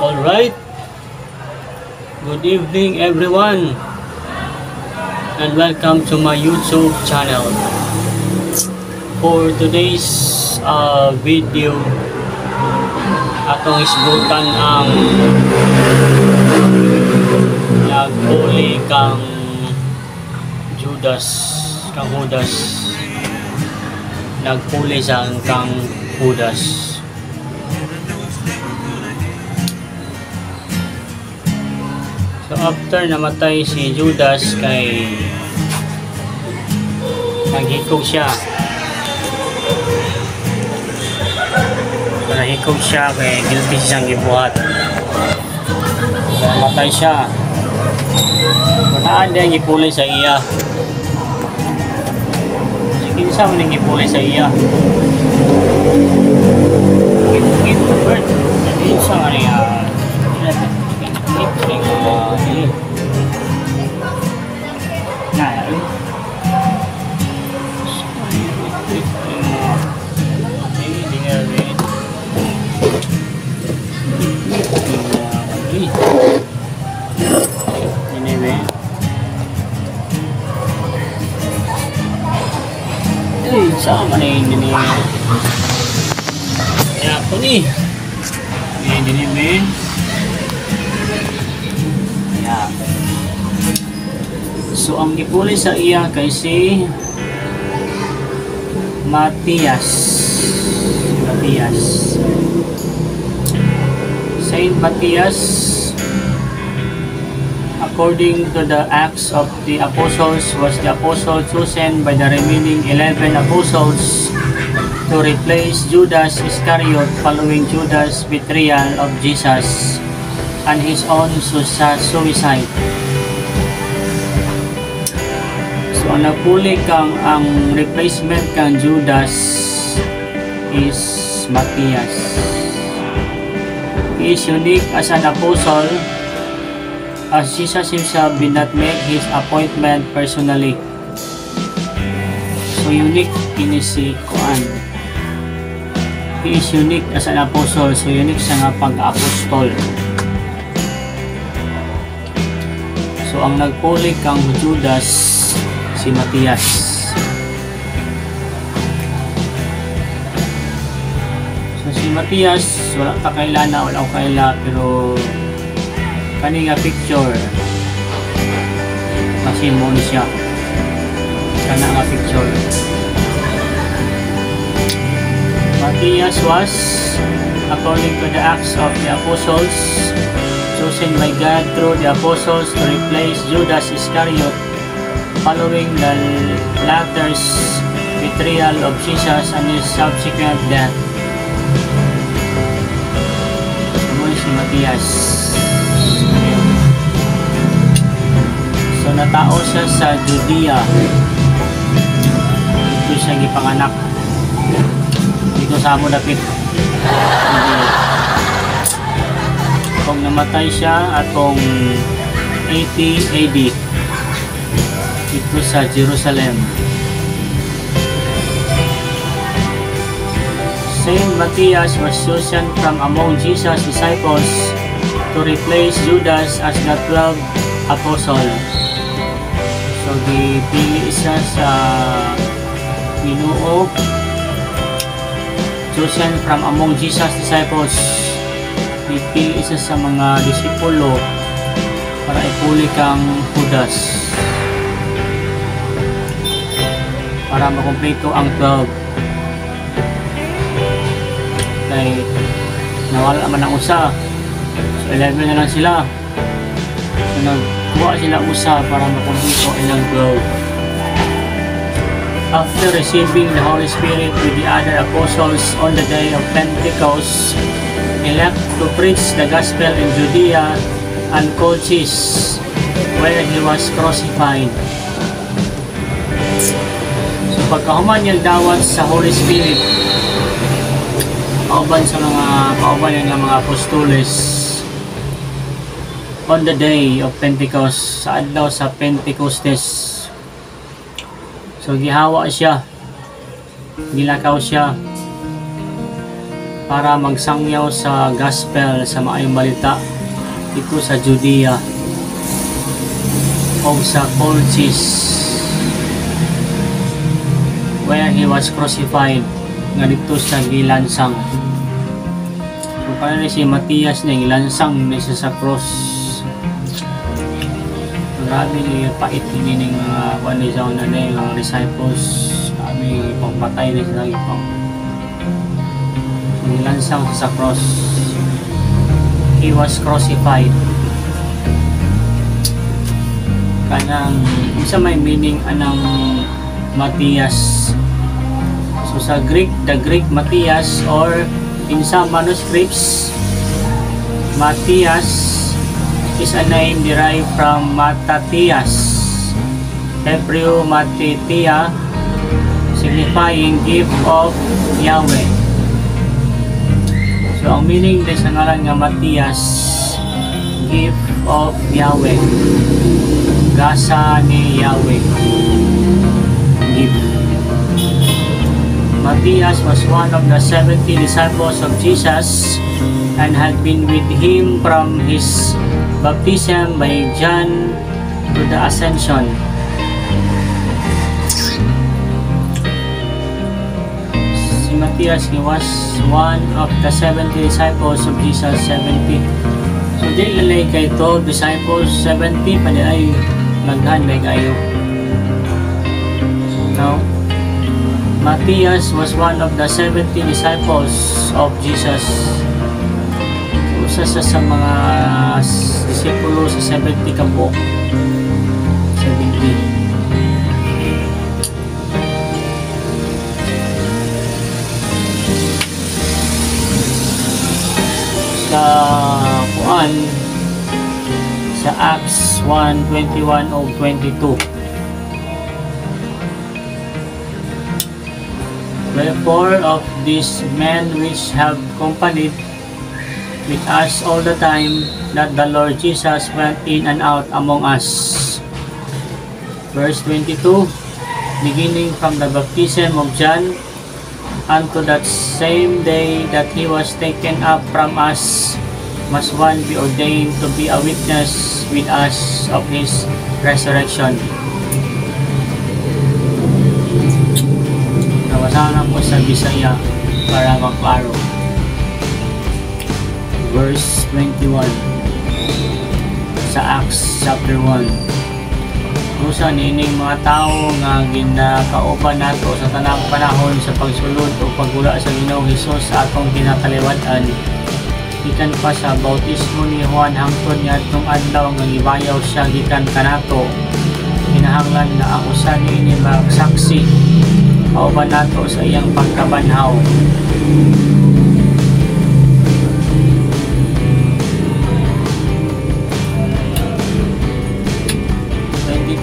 Alright, good evening everyone and welcome to my YouTube channel. For today's video, atong isgutan ang nagpuli kang Judas, nagpuli sa kang Judas. So after namatay si Judas kay naghikog siya. Nahikog siya kay guilty siyang gibuhat. So namatay siya. Mataan din gipuli sa iya. Kinsa man gipuli sa iya. Bird. Kinsa man iya. Sama na yun din kaya ako ni din men yeah. So ang gipuli sa iya kay si Matias Saint Matthias. According to the Acts of the Apostles, was the apostle chosen by the remaining 11 apostles to replace Judas Iscariot following Judas' betrayal of Jesus and his own suicide. So ang nagpuli kang ang replacement kang Judas is Matthias. He is unique as an apostle, as Jesus himself did not make his appointment personally. So unique ini si Kuan. He is unique as an apostle. So unique siya nga pag-apostol. So ang nagpuli kang Judas si Matthias. So si Matthias wala ta kailana, wala ko kaila, pero kani nga picture kasi mo siya kana nga picture. Matthias was, according to the Acts of the Apostles, chosen by God through the apostles to replace Judas Iscariot following the latter's betrayal of Jesus and his subsequent death. Mo si Matthias. So natao siya sa Judea. Dito siya gipanganak. Dito sa amo dapit. Kung namatay siya atong 80 AD dito sa Jerusalem. Saint Matthias was chosen from among Jesus' disciples to replace Judas as the 12 apostle. So gipili siya sa Ginoo, chosen from among Jesus' disciples. Gipili siya sa mga disipulo para ipuli kang Judas, para makumpleto ang 12. Kay nawala man ang usa, so 11 na lang sila. So nagkuha sila usa para makumpleto ilang 12. After receiving the Holy Spirit with the other apostles on the day of Pentecost, he left to preach the gospel in Judea and Colchis, where he was crucified. So pagkahuman niyang dawat sa Holy Spirit, kauban ng mga apostoles on the day of Pentecost, sa adlaw sa Pentecostes. So gihawa siya, gilakaw siya, para magsangyaw sa gospel sa maayong balita dito sa Judea o sa Colchis where he was crucified nga dito sa gilansang. So kaya si Matias na gilansang na siya sa cross. Grabe ni pait ini ng mga wanisaw na mga disciples. Kami pangpatay na sila ipang gilansang sa cross. He was crucified. Kanang isa may meaning anang Matias. So sa Greek, the Greek Matias, or in some manuscripts Matthias is a name derived from Mattathias, Hebrew Matithia, signifying gift of Yahweh. So ang meaning din sa ngalan nga Matthias, gift of Yahweh, gasa ni Yahweh, gift. Matthias was one of the 70 disciples of Jesus and had been with him from his baptism by John to the Ascension. Si Matthias, he was one of the 70 disciples of Jesus, 70. So di lalay kay 12 disciples, 70 pa di ay naghanday kayo. Now, Matthias was one of the 70 disciples of Jesus. Isa sa mga disipulo sa 70 kapo. 70. Sa Kuan, sa Acts 1:21 o 22. Wherefore of these men which have accompanied with us all the time that the Lord Jesus went in and out among us. Verse 22, beginning from the baptism of John unto that same day that he was taken up from us, must one be ordained to be a witness with us of his resurrection. Nawasahan po sa Bisaya para maklaro. Verse 21 sa Acts chapter 1. Kusa nining mga tao nga ginakauban nato sa tanang panahon sa pagsulod o paggula sa Ginoong Hesus sa atong kinataliwatan, gikan pa sa bautismo ni Juan hangtod niadtong adlaw nga gibayaw siya gikan kanato. Kinahanglan na ang usa niini magsaksi kauban nato sa iyang pagkabanhaw.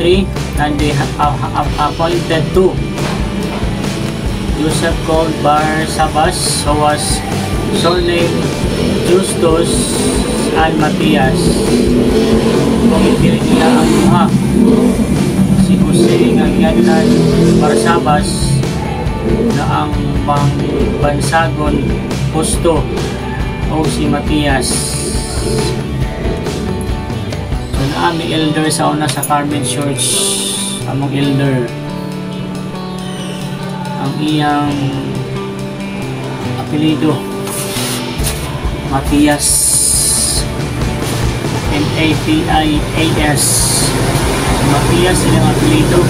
3, and they have appointed 2. Joseph called Barsabas, who was surnamed Justus, and Matthias. Kung ipili nila ang duha, si Jose nga giyanan Barsabas na ang pangbansagon Justo o si Matthias. Ami elder sa una sa Carmen Church, among elder ang iyang apelido Matthias, M-A-T-I-A-S. Matthias ilang apelido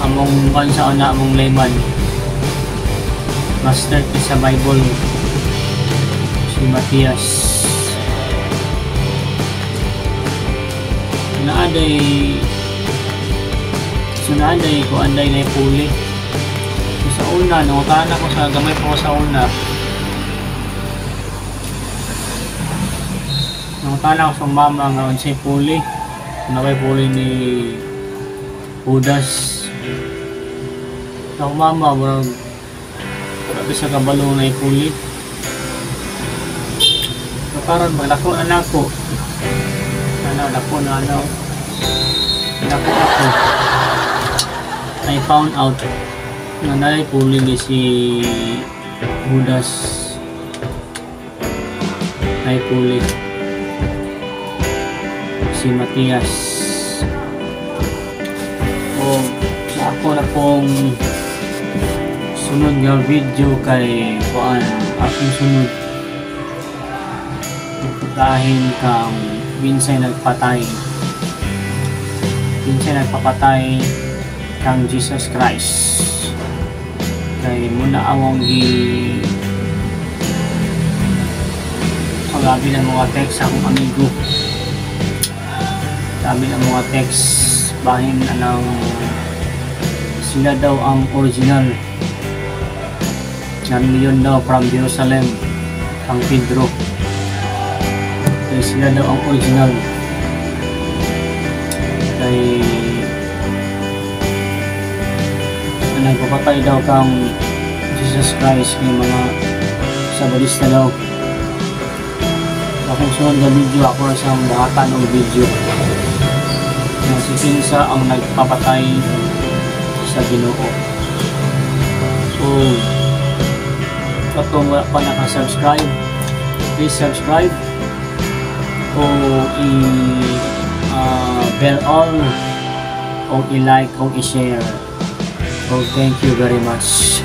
among sa una among layman master sa Bible si Matthias. Sunaaday ko anday na ipuli. Sa una, nangutana ko sa gamay ko sa una. Nangutana ko sa mama nga unsay puli. Nakay puli ni Judas. Sa mama, marag grabe sa kabalo na ipuli. So karon maglako anak ko. Lako na lako ako. I found out nanay puli ni si Judas ay puli si Matias. O ako na pong sunod nga video kay kuan akong sunod dahil kang minsan nagpatay kang Jesus Christ kay muna awang pagabi ng mga text akong amigo, sabi ng mga text bahin anang sila daw ang original nanliyon daw from Jerusalem ang Pedro kay sila daw ang original kay nagpapatay daw kang Jesus Christ ng mga sabalista daw. Akong sunod na video ako isang dahatan ng video na si Pinsa ang nagpapatay sa Ginoo. So kung wala pa nakasubscribe, please subscribe o bell all o i-like o i-share. Oh, thank you very much.